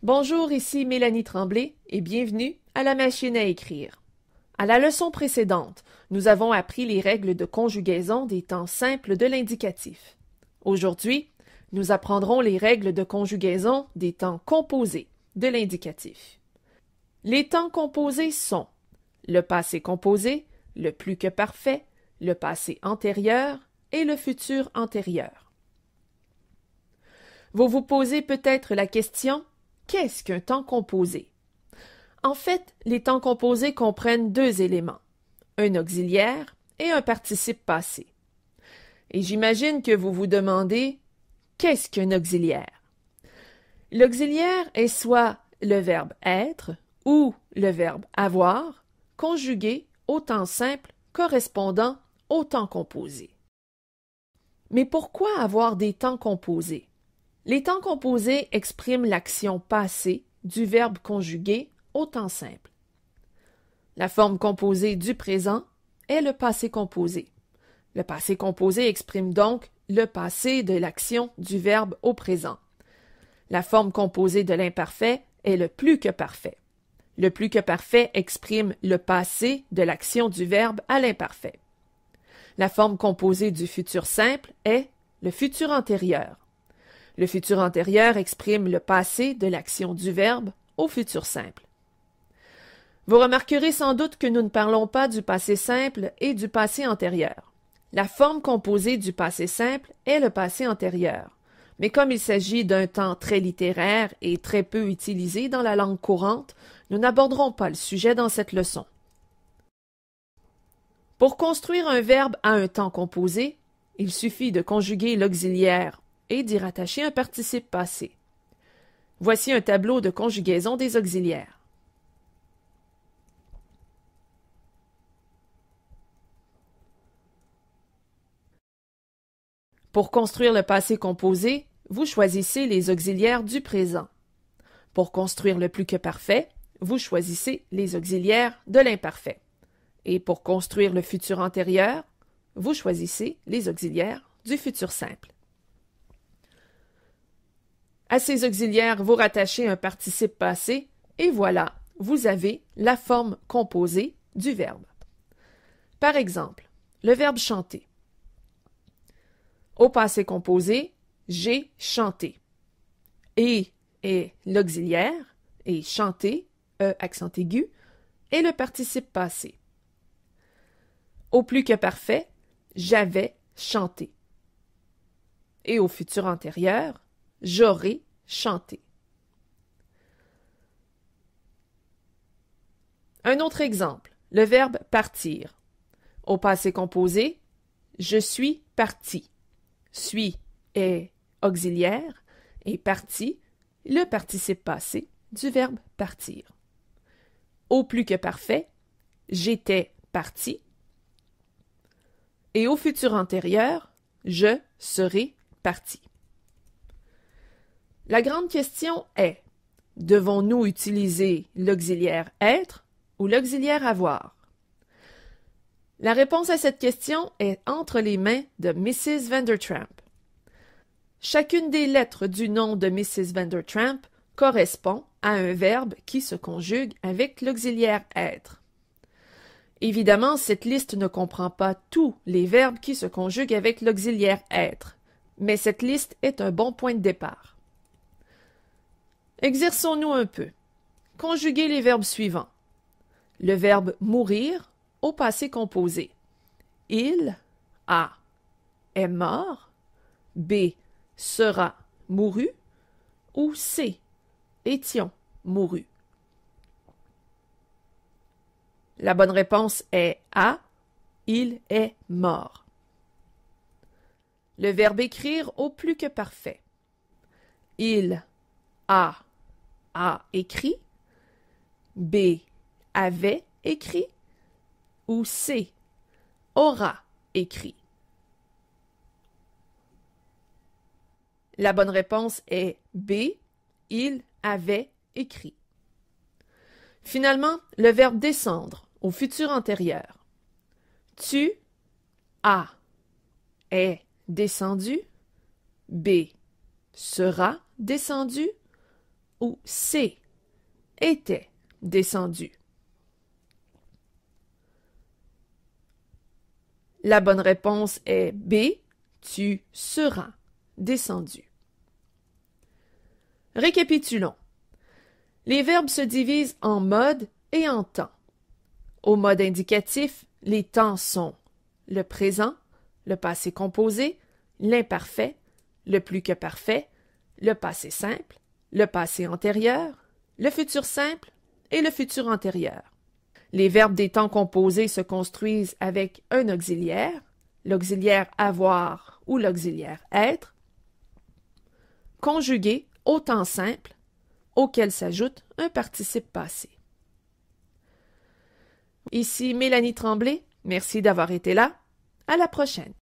Bonjour, ici Mélanie Tremblay et bienvenue à la machine à écrire. À la leçon précédente, nous avons appris les règles de conjugaison des temps simples de l'indicatif. Aujourd'hui, nous apprendrons les règles de conjugaison des temps composés de l'indicatif. Les temps composés sont le passé composé, le plus que parfait, le passé antérieur et le futur antérieur. Vous vous posez peut-être la question: qu'est-ce qu'un temps composé? En fait, les temps composés comprennent deux éléments, un auxiliaire et un participe passé. Et j'imagine que vous vous demandez: qu'est-ce qu'un auxiliaire? L'auxiliaire est soit le verbe être ou le verbe avoir, conjugué au temps simple correspondant au temps composé. Mais pourquoi avoir des temps composés? Les temps composés expriment l'action passée du verbe conjugué au temps simple. La forme composée du présent est le passé composé. Le passé composé exprime donc le passé de l'action du verbe au présent. La forme composée de l'imparfait est le plus que parfait. Le plus que parfait exprime le passé de l'action du verbe à l'imparfait. La forme composée du futur simple est le futur antérieur. Le futur antérieur exprime le passé de l'action du verbe au futur simple. Vous remarquerez sans doute que nous ne parlons pas du passé simple et du passé antérieur. La forme composée du passé simple est le passé antérieur. Mais comme il s'agit d'un temps très littéraire et très peu utilisé dans la langue courante, nous n'aborderons pas le sujet dans cette leçon. Pour construire un verbe à un temps composé, il suffit de conjuguer l'auxiliaire et d'y rattacher un participe passé. Voici un tableau de conjugaison des auxiliaires. Pour construire le passé composé, vous choisissez les auxiliaires du présent. Pour construire le plus que parfait, vous choisissez les auxiliaires de l'imparfait. Et pour construire le futur antérieur, vous choisissez les auxiliaires du futur simple. À ces auxiliaires, vous rattachez un participe passé et voilà, vous avez la forme composée du verbe. Par exemple, le verbe chanter. Au passé composé, j'ai chanté. Et est l'auxiliaire et chanter, accent aigu, est le participe passé. Au plus que parfait, j'avais chanté. Et au futur antérieur, j'aurais chanté. Un autre exemple, le verbe partir. Au passé composé, je suis parti. Suis est auxiliaire et parti, le participe passé du verbe partir. Au plus que parfait, j'étais parti. Et au futur antérieur, je serai parti. La grande question est: devons-nous utiliser l'auxiliaire être ou l'auxiliaire avoir? La réponse à cette question est entre les mains de Mrs. Vandertramp. Chacune des lettres du nom de Mrs. Vandertramp correspond à un verbe qui se conjugue avec l'auxiliaire être. Évidemment, cette liste ne comprend pas tous les verbes qui se conjuguent avec l'auxiliaire être, mais cette liste est un bon point de départ. Exerçons-nous un peu. Conjuguez les verbes suivants. Le verbe mourir au passé composé. Il a est mort. B sera mouru. Ou C étions mouru. La bonne réponse est A. Il est mort. Le verbe écrire au plus que parfait. Il a écrit. B avait écrit. Ou C aura écrit. La bonne réponse est B. Il avait écrit. Finalement, le verbe descendre au futur antérieur. Tu as est descendu. B sera descendu. ou C. Était descendu. La bonne réponse est B. Tu seras descendu. Récapitulons. Les verbes se divisent en mode et en temps. Au mode indicatif, les temps sont le présent, le passé composé, l'imparfait, le plus que parfait, le passé simple, le passé antérieur, le futur simple et le futur antérieur. Les verbes des temps composés se construisent avec un auxiliaire, l'auxiliaire avoir ou l'auxiliaire être, conjugués au temps simple, auquel s'ajoute un participe passé. Ici Mélanie Tremblay, merci d'avoir été là. À la prochaine.